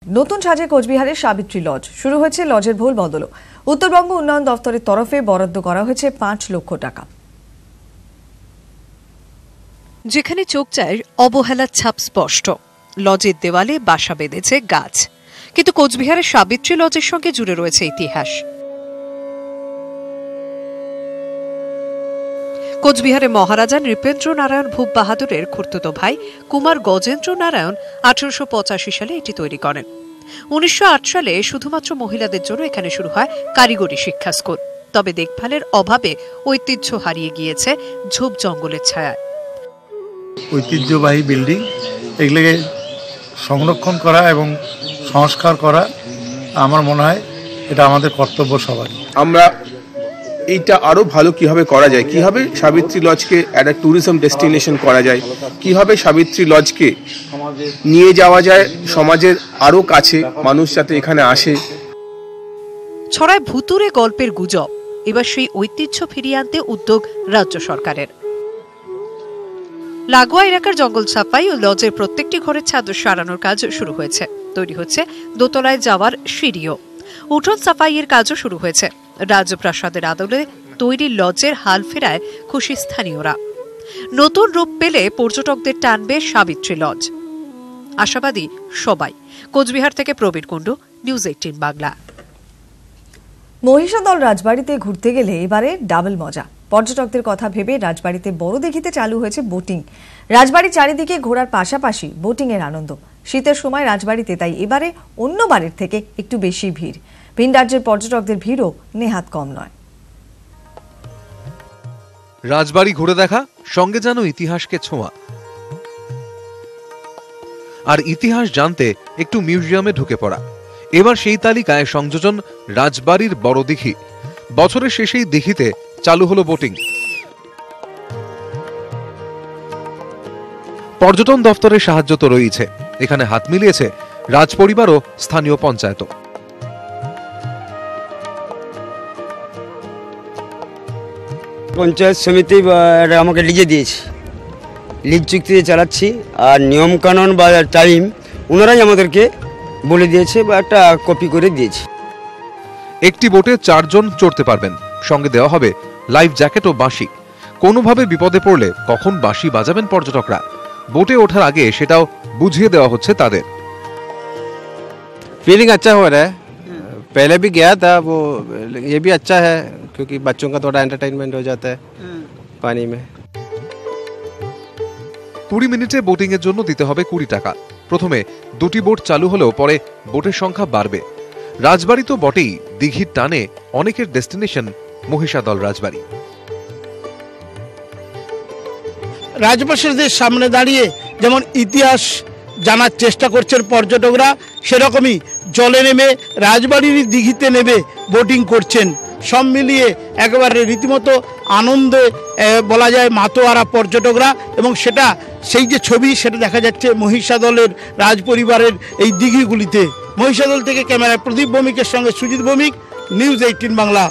নতুন সাজে কোচবিহারের সাবিত্রী লজ শুরু হয়েছে। লজের ভুল বদলও উত্তরবঙ্গ উন্নয়ন দফতরের তরফে বরাদ্দ করা হয়েছে 5 লক্ষ টাকা। যেখানে চোখ যায় অবহেলার ছাপ স্পষ্ট। লজের দেওয়ালে বাসা বেঁধেছে গাছ, কিন্তু কোচবিহারের সাবিত্রী লজের সঙ্গে জুড়ে রয়েছে ইতিহাস। কোচবিহারে মহারাজা নৃপেন্দ্র নারায়ণ ভূপ বাহাদুরের খুড়তুতো ভাই কুমার গজেন্দ্র নারায়ণ 1885 সালে এটি তৈরি করেন। 1908 সালে শুধুমাত্র মহিলাদের জন্য এখানে শুরু হয় কারিগরি শিক্ষা স্কুল। তবে দেখভালের অভাবে ঐতিহ্য হারিয়ে গিয়েছে ঝোপ জঙ্গলের ছায়ায়। ঐতিহ্যবাহী বিল্ডিং এগুলোকে সংরক্ষণ করা এবং সংস্কার করা আমার মনে হয় এটা আমাদের কর্তব্য সবারই। আমরা এইটা আরো ভালো কিভাবে করা যায়, কিভাবে সাবিত্রী লজকে একটা ট্যুরিজম ডেস্টিনেশন করা যায়, কিভাবে সাবিত্রী লজকে নিয়ে যাওয়া যায় সমাজের আরো কাছে, মানুষ যাতে এখানে আসে। ছড়ায় ভুতুরে গল্পের গুজব। এবার সেই ঐতিহ্য ফিরিয়ে আনতে উদ্যোগ রাজ্য সরকারের। লাগোয়া এলাকার জঙ্গল সাফাই ও লজের প্রত্যেকটি ঘরের ছাদ সারানোর কাজ শুরু হয়েছে। তৈরি হচ্ছে দোতলায় যাওয়ার সিঁড়িও। উঠোন সাফাইয়ের কাজও শুরু হয়েছে। রাজপ্রাসাদের আদলে তৈরি লজের হাল ফেরায় খুশি স্থানীয়রা। নতুন রূপ পেলে পর্যটকদের টানবে সাবিত্রী লজ, আশাবাদী সবাই। কোচবিহার থেকে প্রবীর কুণ্ডু, নিউজ 18 বাংলা। মহিষাদল রাজবাড়িতে ঘুরতে গেলে এবারে ডাবল মজা। পর্যটকদের কথা ভেবে রাজবাড়িতে বড় দিঘিতে চালু হয়েছে বোটিং। রাজবাড়ির চারিদিকে ঘোরার পাশাপাশি বোটিং এর আনন্দ। শীতের সময় রাজবাড়িতে তাই এবারে অন্য বারের থেকে একটু বেশি ভিড়। ভিন রাজ্যের পর্যটকদের ভিড়ও নেহাত কম নয়। রাজবাড়ি ঘুরে দেখা সঙ্গে যেন ইতিহাসকে ছোঁয়া, আর ইতিহাস জানতে একটু মিউজিয়ামে ঢুকে পড়া। এবার সেই তালিকায় সংযোজন রাজবাড়ির বড় দিঘি। বছরের শেষেই দিঘিতে চালু হলো বোটিং। পর্যটন দফতরের সাহায্য তো রয়েছে, এখানে হাত মিলিয়েছে রাজপরিবার ও স্থানীয় পঞ্চায়েত। পঞ্চায়েত সমিতি আমাকে লিজে দিয়েছে, লিজ চুক্তিতে চালাচ্ছি। আর নিয়মকানুন বা টাইম ওনারাই আমাদেরকে বলে দিয়েছে বা একটা কপি করে দিয়েছে। একটি বোটে 4 জন চড়তে পারবেন। সঙ্গে দেওয়া হবে লাইফ জ্যাকেট ও বাঁশি। কোনোভাবে বিপদে পড়লে কখন বাঁশি বাজাবেন পর্যটকরা, बोटे ওঠার आगे সেটাও বুঝিয়ে দেওয়া হচ্ছে তাদের। फीलिंग अच्छा हो रहा है, पहले भी गया था, वो ये भी अच्छा है क्योंकि बच्चों का थोड़ा एंटरटेनमेंट हो जाता है पानी में। 20 মিনিটে বোটিং এর জন্য দিতে হবে 20 টাকা। প্রথমে 2টি বোট চালু হলেও পরে বোটের সংখ্যা বাড়বে। রাজবাড়ি তো বটেই, দিঘির টানে অনেকের ডেস্টিনেশন মহিষাদল রাজবাড়ি। রাজপ্রাসাদের সামনে দাঁড়িয়ে যেমন ইতিহাস জানার চেষ্টা করছেন পর্যটকরা, সেরকমই জলে নেমে রাজবাড়ির দিঘিতে নেমে বোটিং করছেন। সব মিলিয়ে একেবারে রীতিমতো আনন্দে বলা যায় মাতোয়ারা পর্যটকরা। এবং সেটা সেই যে ছবি সেটা দেখা যাচ্ছে মহিষাদলের রাজপরিবারের এই দিঘিগুলিতে। মহিষাদল থেকে ক্যামেরায় প্রদীপ ভৌমিকের সঙ্গে সুজিত ভৌমিক, নিউজ 18 বাংলা।